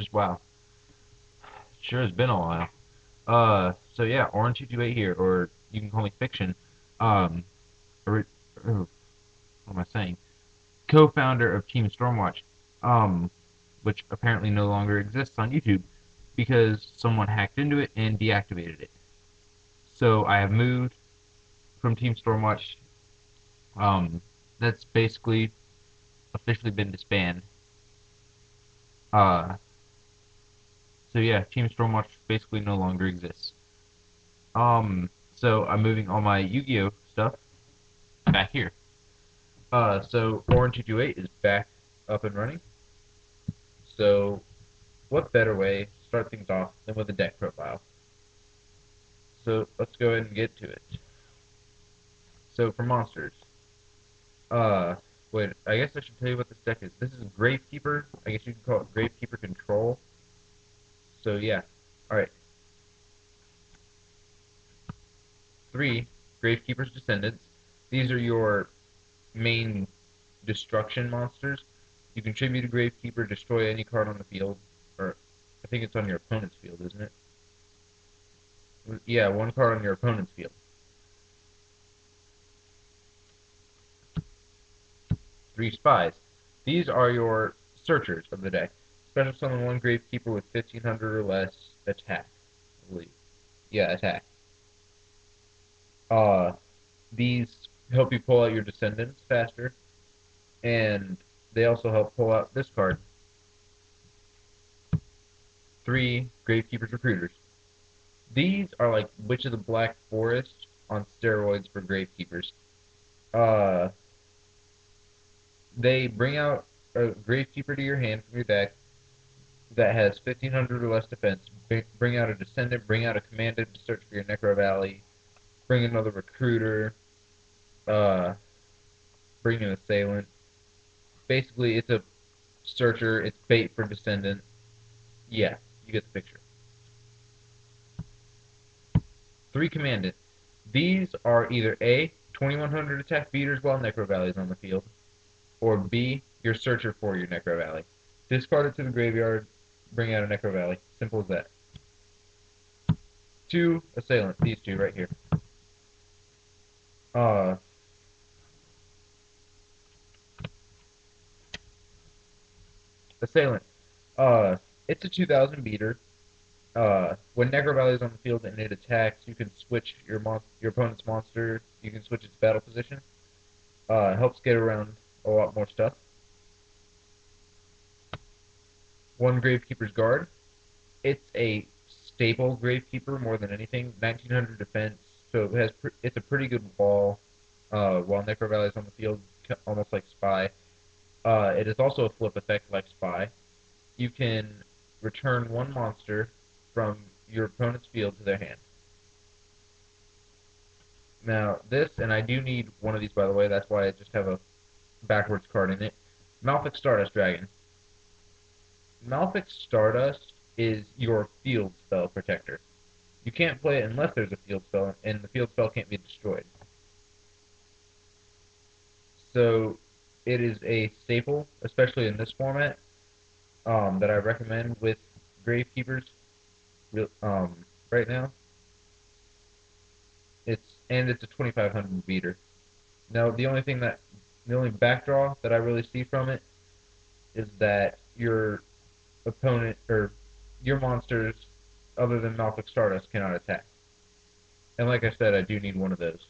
just wow. Sure has been a while. So yeah, Auron228 here, or you can call me Fiction. Um, or, what am I saying? Co-founder of Team Stormwatch, which apparently no longer exists on YouTube because someone hacked into it and deactivated it. So I have moved from Team Stormwatch. Um, that's basically officially been disbanded. Uh, so yeah, Team Stormwatch basically no longer exists. So I'm moving all my Yu-Gi-Oh stuff back here. So Auron228 is back up and running. So what better way to start things off than with a deck profile? So let's go ahead and get to it. So for monsters, uh, wait, I guess I should tell you what this deck is. This is Gravekeeper. I guess you can call it Gravekeeper Control. So yeah, all right. 3 Gravekeeper's Descendants. These are your main destruction monsters. You contribute a Gravekeeper, destroy any card on the field, or I think it's on your opponent's field, isn't it? Yeah, one card on your opponent's field. 3 Spies. These are your searchers of the deck. Special summon 1 Gravekeeper with 1500 or less attack, I believe. Yeah, attack. Uh, these help you pull out your Descendants faster, and they also help pull out this card. 3 Gravekeeper's Recruiters. These are like Witch of the Black Forest on steroids for Gravekeepers. Uh, they bring out a Gravekeeper to your hand from your deck that has 1500 or less defense. Bring out a Descendant, bring out a Commanded to search for your Necro Valley, bring another Recruiter, uh, bring an Assailant. Basically, it's a searcher, it's bait for Descendant. Yeah, you get the picture. 3 Commandant. These are either A, 2100 attack beaters while Necro Valley is on the field, or B, your searcher for your Necro Valley. Discard it to the graveyard, bring out a Necro Valley. Simple as that. 2 Assailant. These two right here. Uh, Assailant. It's a 2000 beater. When Necro Valley is on the field and it attacks, you can switch your opponent's monster. You can switch its battle position. Helps get around a lot more stuff. 1 Gravekeeper's Guard. It's a staple Gravekeeper more than anything. 1900 defense, so it's a pretty good wall. While Necro Valley is on the field, almost like Spy. It is also a flip effect like Spy. You can return 1 monster from your opponent's field to their hand. Now, this, and I do need one of these, by the way, that's why I just have a backwards card in it. Malfic Stardust Dragon. Malfic Stardust is your field spell protector. You can't play it unless there's a field spell, and the field spell can't be destroyed. So, it is a staple, especially in this format, that I recommend with Gravekeepers right now. It's a 2500 beater. Now the only backdraw that I really see from it is that your opponent or your monsters other than Malfic Stardust cannot attack. And like I said, I do need one of those.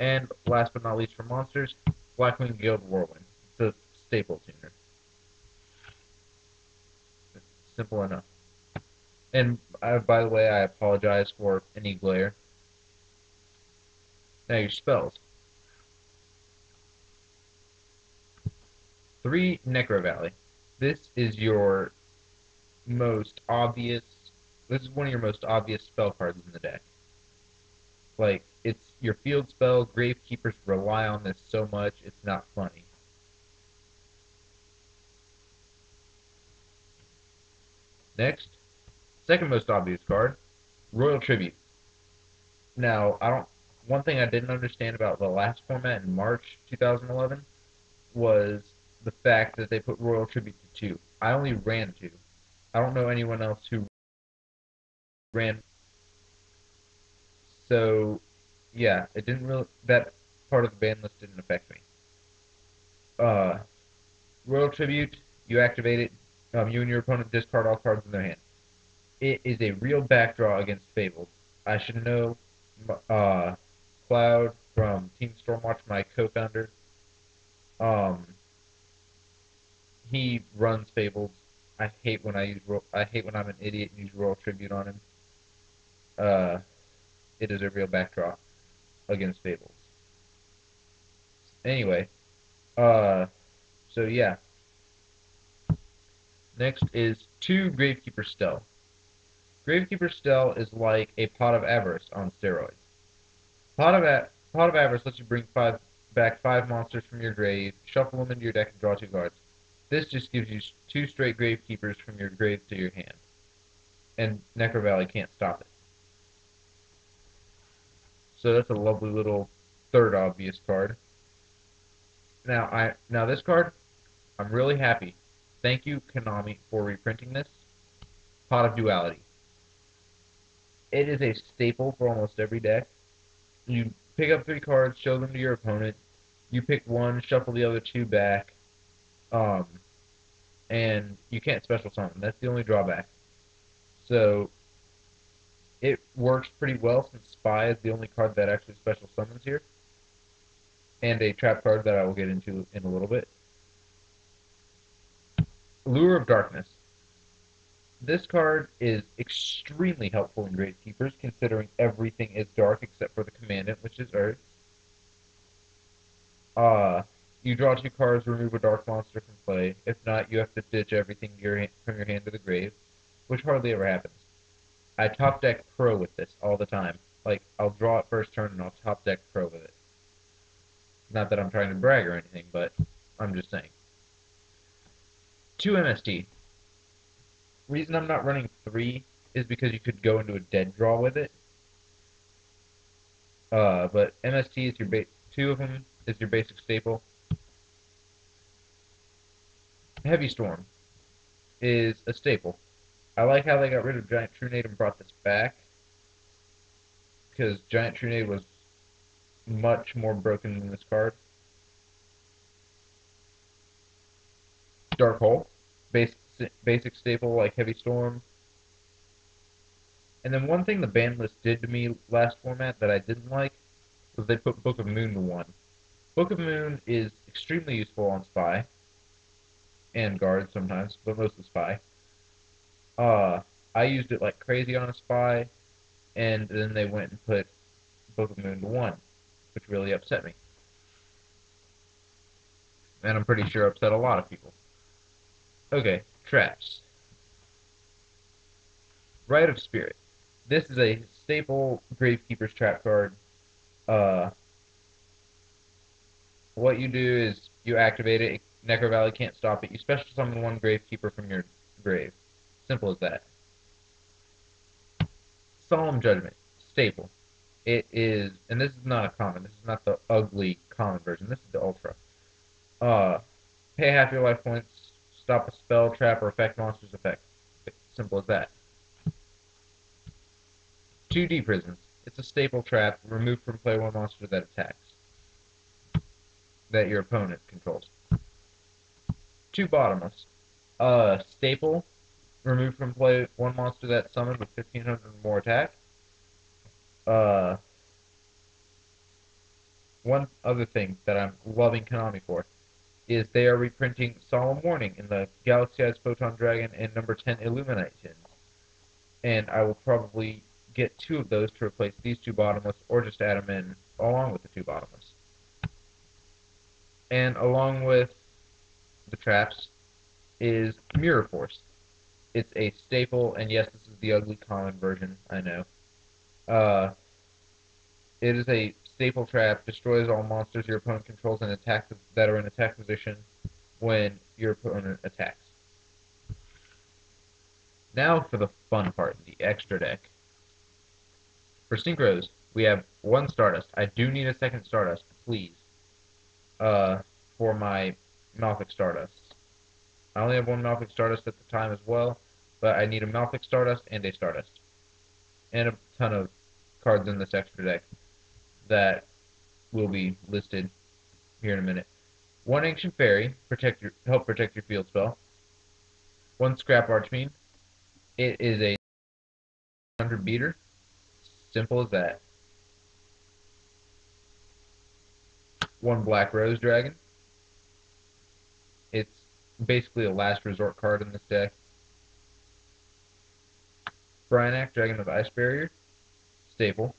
And last but not least for monsters, Blackwing Guild Whirlwind. It's a staple tuner. Simple enough. And by the way, I apologize for any glare. Now your spells. 3 Necro Valley. This is your most obvious. This is one of your most obvious spell cards in the deck. Like, it's your field spell. Gravekeepers rely on this so much, it's not funny. Next, second most obvious card, Royal Tribute. Now, one thing I didn't understand about the last format in March 2011 was the fact that they put Royal Tribute to 2. I only ran 2. I don't know anyone else who ran. So, yeah, it didn't really, that part of the ban list didn't affect me. Uh, Royal Tribute, you activate it. You and your opponent discard all cards in their hand. It is a real backdraw against Fabled. I should know. Cloud from Team Stormwatch, my co-founder. Um, he runs Fabled. I hate when I'm an idiot and use Royal Tribute on him. Uh, it is a real backdraw against Fables. Anyway, so yeah. Next is 2 Gravekeeper Stell. Gravekeeper Stell is like a Pot of Avarice on steroids. Pot of Avarice lets you bring back 5 monsters from your grave, shuffle them into your deck, and draw 2 cards. This just gives you 2 straight Gravekeepers from your grave to your hand, and Necro Valley can't stop it. So that's a lovely little third obvious card. Now this card, I'm really happy. Thank you, Konami, for reprinting this. Pot of Duality. It is a staple for almost every deck. You pick up 3 cards, show them to your opponent. You pick 1, shuffle the other 2 back, um, and you can't special summon. That's the only drawback. So it works pretty well since Spy is the only card that actually special summons here, and a trap card that I will get into in a little bit. Lure of Darkness. This card is extremely helpful in Gravekeepers, considering everything is dark except for the Commandant, which is Earth. You draw 2 cards, remove a dark monster from play. If not, you have to ditch everything from your hand to the grave, which hardly ever happens. I top deck Pro with this all the time. Like, I'll draw it first turn and I'll top deck Pro with it. Not that I'm trying to brag or anything, but I'm just saying. 2 MST. Reason I'm not running 3 is because you could go into a dead draw with it. But MST is your 2 of them is your basic staple. Heavy Storm is a staple. I like how they got rid of Giant Trunade and brought this back, because Giant Trunade was much more broken than this card. Dark Hole, basic staple like Heavy Storm. And then one thing the ban list did to me last format that I didn't like was they put Book of Moon to 1. Book of Moon is extremely useful on Spy, and Guard sometimes, but mostly Spy. I used it like crazy on a Spy, and then they went and put Book of Moon to 1, which really upset me. And I'm pretty sure upset a lot of people. Okay, traps. Rite of Spirit. This is a staple Gravekeeper's trap card. What you do is you activate it. Necro Valley can't stop it. You special summon 1 Gravekeeper from your grave. Simple as that. Solemn Judgment. Staple. It is, and this is not a common. This is not the ugly common version. This is the ultra. Pay half your life points. Stop a spell, trap, or affect monster's effect. Simple as that. 2D Prisons. It's a staple trap. Remove from play 1 monster that attacks, that your opponent controls. 2 Bottomless. Staple. Remove from play 1 monster that's summoned with 1500 or more attack. One other thing that I'm loving Konami for is they are reprinting Solemn Warning in the Galaxy Eyes Photon Dragon and number 10 Illuminite tins. And I will probably get 2 of those to replace these 2 Bottomless, or just add them in along with the 2 Bottomless. And along with the traps is Mirror Force. It's a staple, and yes, this is the ugly common version, I know. It is a staple trap, destroys all monsters your opponent controls and that are in attack position when your opponent attacks. Now for the fun part, the extra deck. For Synchros, we have 1 Stardust. I do need a 2nd Stardust, please, for my Malfic Stardust. I only have one Malfic Stardust at the time as well, but I need a Malfic Stardust and a Stardust. And a ton of cards in this extra deck that will be listed here in a minute. One Ancient Fairy, help protect your field spell. One Scrap Archfiend. It is a 100 beater. Simple as that. One Black Rose Dragon. It's basically a last resort card in this deck. Bryanak, Dragon of Ice Barrier. Staple.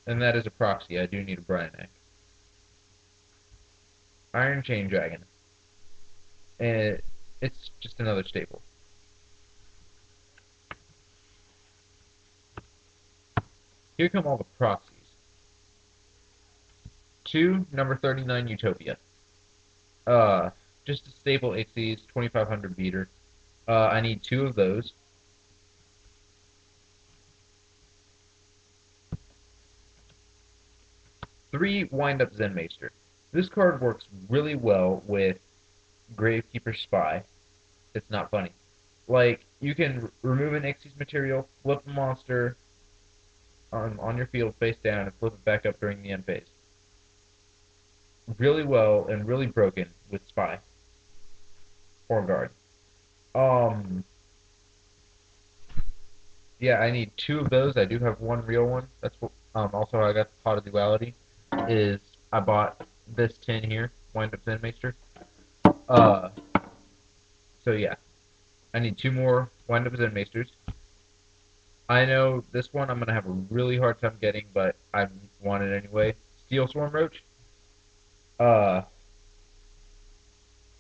And that is a proxy. I do need a Bryanak. Iron Chain Dragon. And it's just another staple. Here come all the proxies. 2, number 39 Utopia. Just a staple Xyz, 2500 beater. I need 2 of those. 3 Wind Up Zenmaster. This card works really well with Gravekeeper Spy. It's not funny. Like, you can remove an Xyz material, flip a monster on your field face down, and flip it back up during the end phase. Really well and really broken with Spy. Or Guard. Yeah, I need 2 of those. I do have 1 real one. That's what, also I got the Pot of Duality. I bought this 10 here, Wind Up Zenmaster. So yeah, I need 2 more Wind Up Zenmasters. I know this one I'm gonna have a really hard time getting, but I want it anyway. Steel Swarm Roach.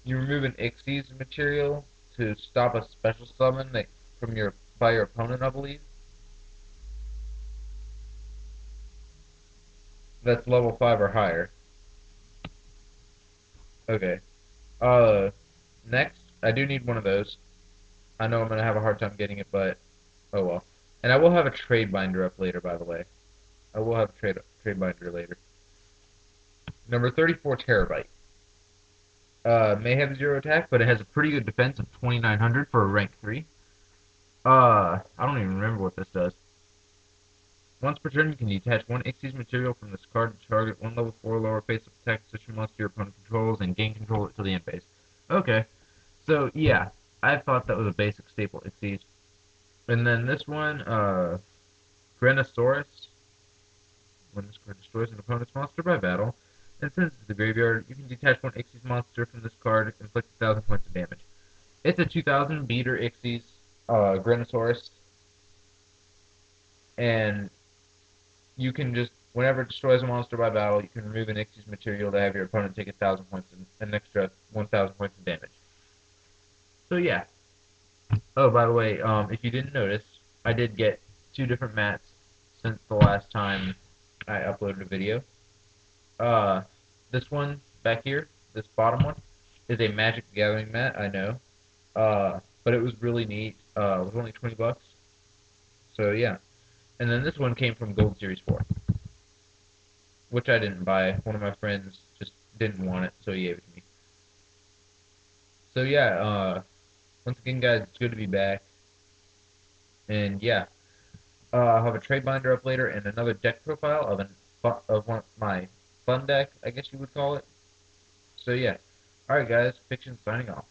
You remove an Xyz material to stop a special summon by your opponent, I believe. That's level 5 or higher. Okay. Next, I do need one of those. I know I'm gonna have a hard time getting it, but oh well. And I will have a trade binder up later, by the way. I will have a trade binder later. Number 34 Terabyte. May have 0 attack, but it has a pretty good defense of 2900 for a rank 3. I don't even remember what this does. Once per turn, you can detach 1 Xyz material from this card to target 1 level 4 lower face-up attack position monster your opponent controls and gain control until the end phase. Okay, so yeah, I thought that was a basic staple Xyz. And then this one, Grenosaurus. When this card destroys an opponent's monster by battle and sends it to the graveyard, you can detach 1 Xyz monster from this card, inflict 1,000 points of damage. It's a 2000 beater Xyz, Grenosaurus, and you can just, whenever it destroys a monster by battle, you can remove an Xyz material to have your opponent take 1,000 points and an extra 1,000 points of damage. So yeah. Oh, by the way, if you didn't notice, I did get 2 different mats since the last time I uploaded a video. This one back here, this bottom one, is a Magic the Gathering mat, I know. But it was really neat. It was only 20 bucks. So yeah. And then this one came from Gold Series 4, which I didn't buy. One of my friends just didn't want it, so he gave it to me. So yeah, once again, guys, it's good to be back. And yeah, I'll have a trade binder up later and another deck profile of one of my fun deck, I guess you would call it. So yeah. Alright guys, Fiction signing off.